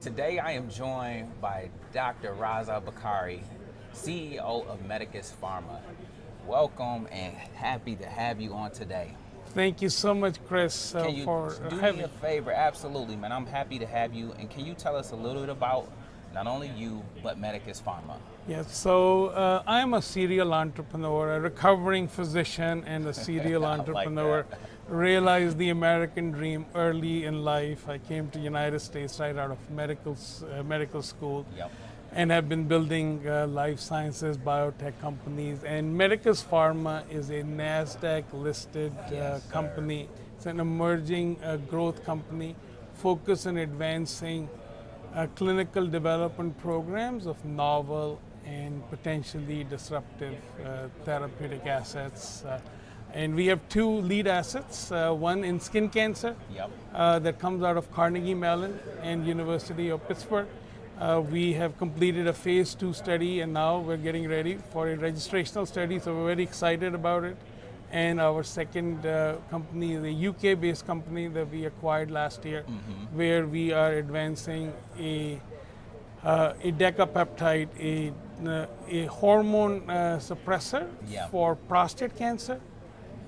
Today I am joined by Dr. Raza Bokhari, CEO of Medicus Pharma. Welcome and happy to have you on today. Thank you so much, Chris, Can you for do having me a favor? Absolutely, man. I'm happy to have you. And can you tell us a little bit about not only you, but Medicus Pharma? Yes, so I'm a serial entrepreneur, a recovering physician and a serial entrepreneur. Realized the American dream early in life. I came to United States right out of medical school. Yep. And have been building life sciences, biotech companies. And Medicus Pharma is a NASDAQ-listed company. It's an emerging growth company focused on advancing clinical development programs of novel and potentially disruptive therapeutic assets. And we have two lead assets, one in skin cancer that comes out of Carnegie Mellon and University of Pittsburgh. We have completed a phase 2 study and now we're getting ready for a registrational study, so we're very excited about it. And our second company is a UK-based company that we acquired last year, where we are advancing a decapeptide, a hormone suppressor for prostate cancer,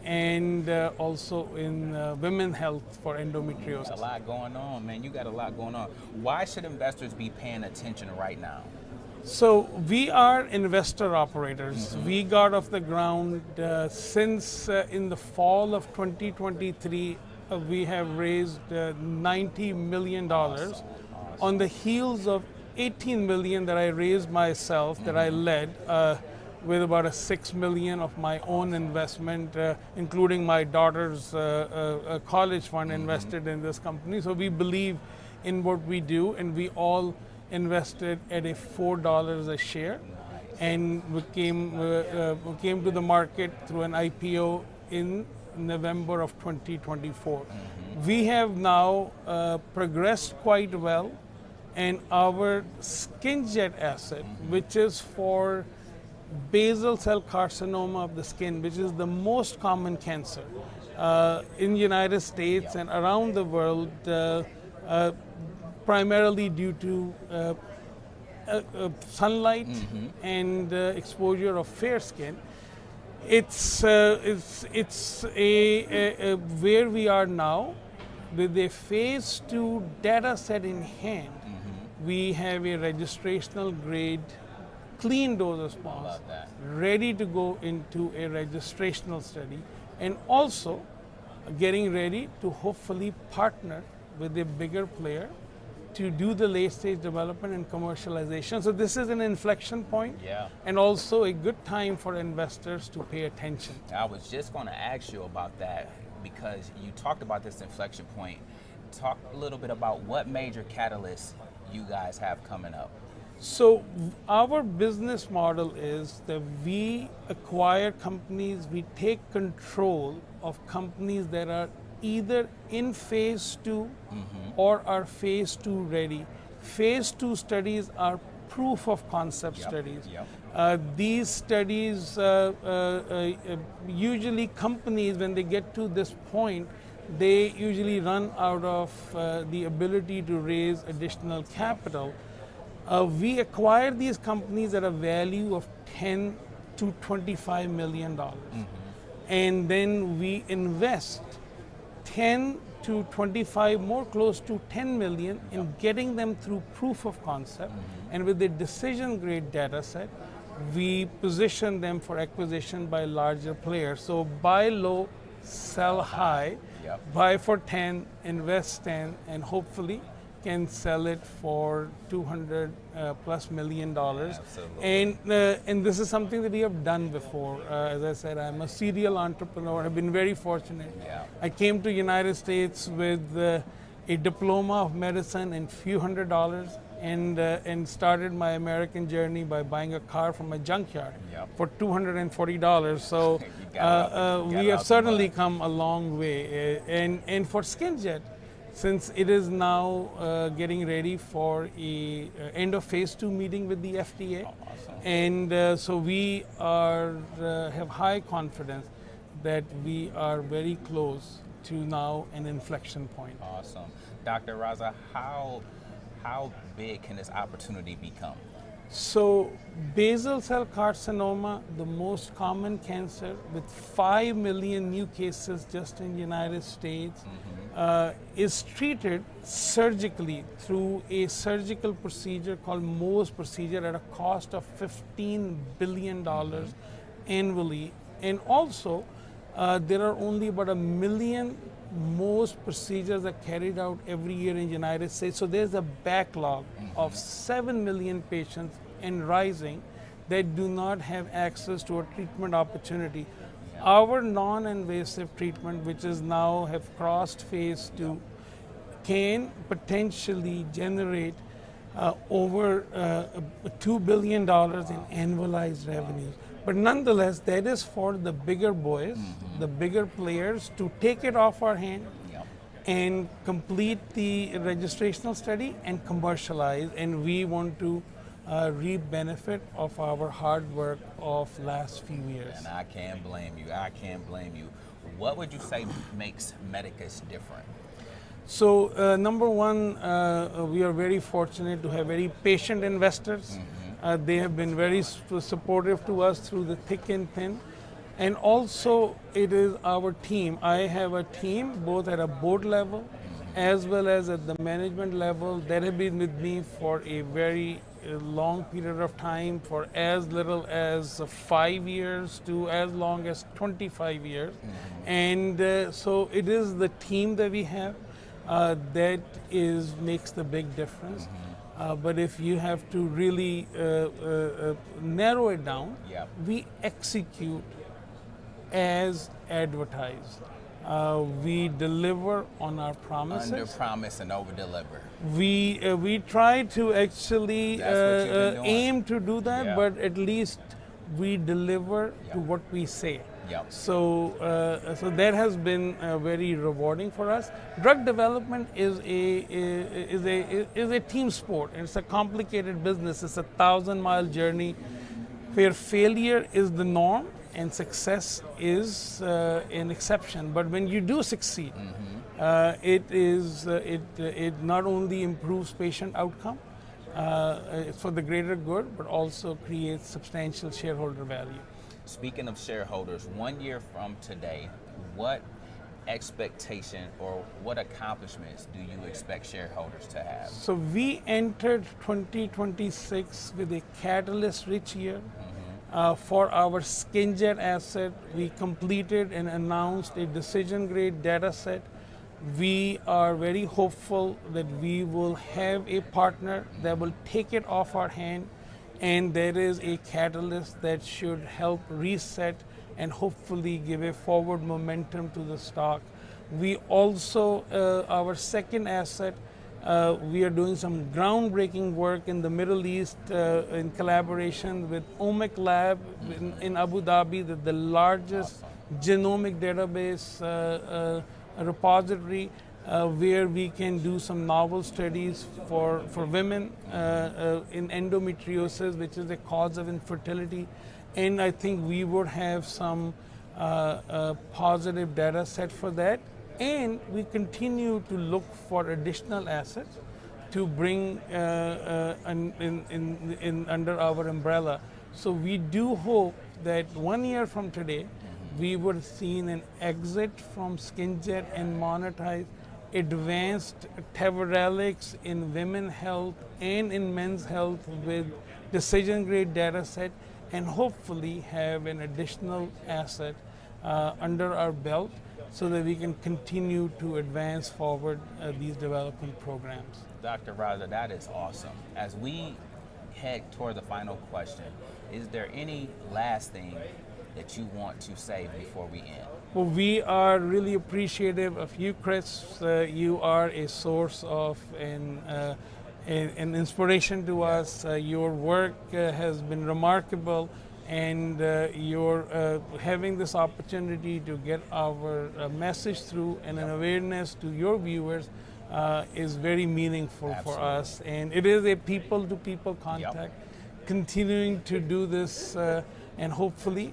and also in women's health for endometriosis. A lot going on, man. You got a lot going on. Why should investors be paying attention right now? So we are investor operators. We got off the ground since in the fall of 2023. We have raised $90 million on the heels of $18 million that I raised myself, that I led, with about a $6 million of my own investment, including my daughter's college fund invested in this company. So we believe in what we do, and we all invested at a $4 a share, and we came to the market through an IPO in November of 2024. We have now progressed quite well, and our SkinJet asset, which is for basal cell carcinoma of the skin, which is the most common cancer in the United States and around the world, primarily due to sunlight and exposure of fair skin. It's where we are now with a phase 2 data set in hand. We have a registrational grade clean dose response ready to go into a registrational study, and also getting ready to hopefully partner with a bigger player to do the late stage development and commercialization. So this is an inflection point, and also a good time for investors to pay attention. I was just going to ask you about that, because you talked about this inflection point. Talk a little bit about what major catalysts you guys have coming up. So our business model is that we acquire companies, we take control of companies that are either in phase 2 or are phase 2 ready. Phase 2 studies are proof of concept studies. These studies, usually companies, when they get to this point, they usually run out of the ability to raise additional capital. We acquire these companies at a value of $10 to $25 million. And then we invest 10 to 25, more close to 10 million in getting them through proof of concept. And with the decision grade data set, we position them for acquisition by larger players. So buy low, sell high, buy for 10, invest 10, and hopefully can sell it for $200 plus million. And this is something that we have done before. As I said, I'm a serial entrepreneur. I've been very fortunate. I came to United States with a diploma of medicine and few $100s, and started my American journey by buying a car from a junkyard for $240. So we have certainly come a long way. And for SkinJet, since it is now getting ready for a end of phase 2 meeting with the FDA, and so we are have high confidence that we are very close to now an inflection point. Awesome. Dr. Raza, how how big can this opportunity become? So basal cell carcinoma, the most common cancer with 5 million new cases just in the United States, is treated surgically through a surgical procedure called Mohs procedure at a cost of $15 billion annually. And also, there are only about 1 million Mohs procedures are carried out every year in the United States. So there's a backlog of 7 million patients and rising that do not have access to a treatment opportunity. Our non-invasive treatment, which is now have crossed phase 2, can potentially generate over $2 billion in annualized revenues. But nonetheless, that is for the bigger boys, the bigger players, to take it off our hand and complete the registrational study and commercialize. And we want to reap benefit of our hard work of last few years. And I can't blame you. I can't blame you. What would you say makes Medicus different? So number one, we are very fortunate to have very patient investors. They have been very supportive to us through the thick and thin. And also it is our team. I have a team both at a board level as well as at the management level that have been with me for a very long period of time, for as little as 5 years to as long as 25 years. And so it is the team that we have that makes the big difference. But if you have to really narrow it down, we execute as advertised. We deliver on our promises. Under promise and over deliver. We try to actually aim to do that, but at least we deliver to what we say. So that has been very rewarding for us. Drug development is a team sport. It's a complicated business. It's a 1,000-mile journey where failure is the norm and success is an exception. But when you do succeed, it not only improves patient outcome for the greater good, but also creates substantial shareholder value. Speaking of shareholders, 1 year from today, what expectation or what accomplishments do you expect shareholders to have? So we entered 2026 with a catalyst-rich year. For our SkinJet asset, we completed and announced a decision-grade data set. We are very hopeful that we will have a partner that will take it off our hand, and there is a catalyst that should help reset and hopefully give a forward momentum to the stock. We also, our second asset, we are doing some groundbreaking work in the Middle East in collaboration with Omic Lab in Abu Dhabi, the largest genomic database repository, where we can do some novel studies for women in endometriosis, which is a cause of infertility. And I think we would have some positive data set for that. And we continue to look for additional assets to bring under our umbrella. So we do hope that 1 year from today, we would have seen an exit from SkinJet and monetize advanced Teverelix in women health and in men's health with decision-grade data set, and hopefully have an additional asset under our belt so that we can continue to advance forward these development programs. Dr. Raza, that is awesome. As we head toward the final question, is there any last thing that you want to say before we end? Well, we are really appreciative of you, Chris. You are a source of an inspiration to us. Your work has been remarkable, and you're having this opportunity to get our message through and an awareness to your viewers is very meaningful for us. And it is a people-to-people contact. Continuing to do this and hopefully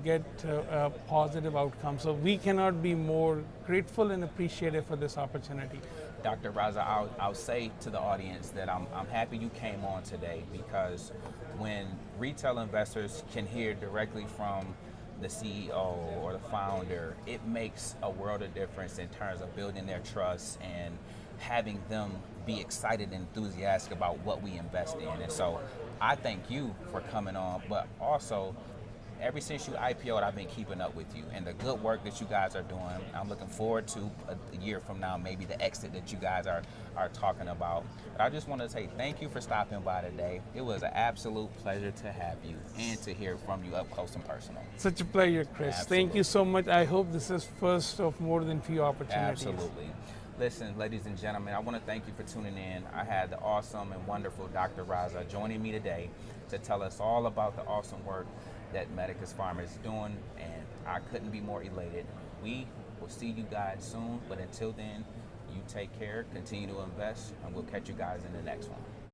get a positive outcome. So we cannot be more grateful and appreciative for this opportunity. Dr. Raza, I'll say to the audience that I'm happy you came on today, because when retail investors can hear directly from the CEO or the founder, it makes a world of difference in terms of building their trust and having them be excited and enthusiastic about what we invest in. And so I thank you for coming on, but also ever since you IPO'd, I've been keeping up with you and the good work that you guys are doing. I'm looking forward to a year from now, maybe the exit that you guys are talking about. But I just want to say thank you for stopping by today. It was an absolute pleasure to have you and to hear from you up close and personal. Such a pleasure, Chris. Absolutely. Thank you so much. I hope this is first of more than few opportunities. Absolutely. Listen, ladies and gentlemen, I want to thank you for tuning in. I had the awesome and wonderful Dr. Raza joining me today to tell us all about the awesome work that Medicus Pharma is doing, and I couldn't be more elated. We will see you guys soon, but until then, you take care, continue to invest, and we'll catch you guys in the next one.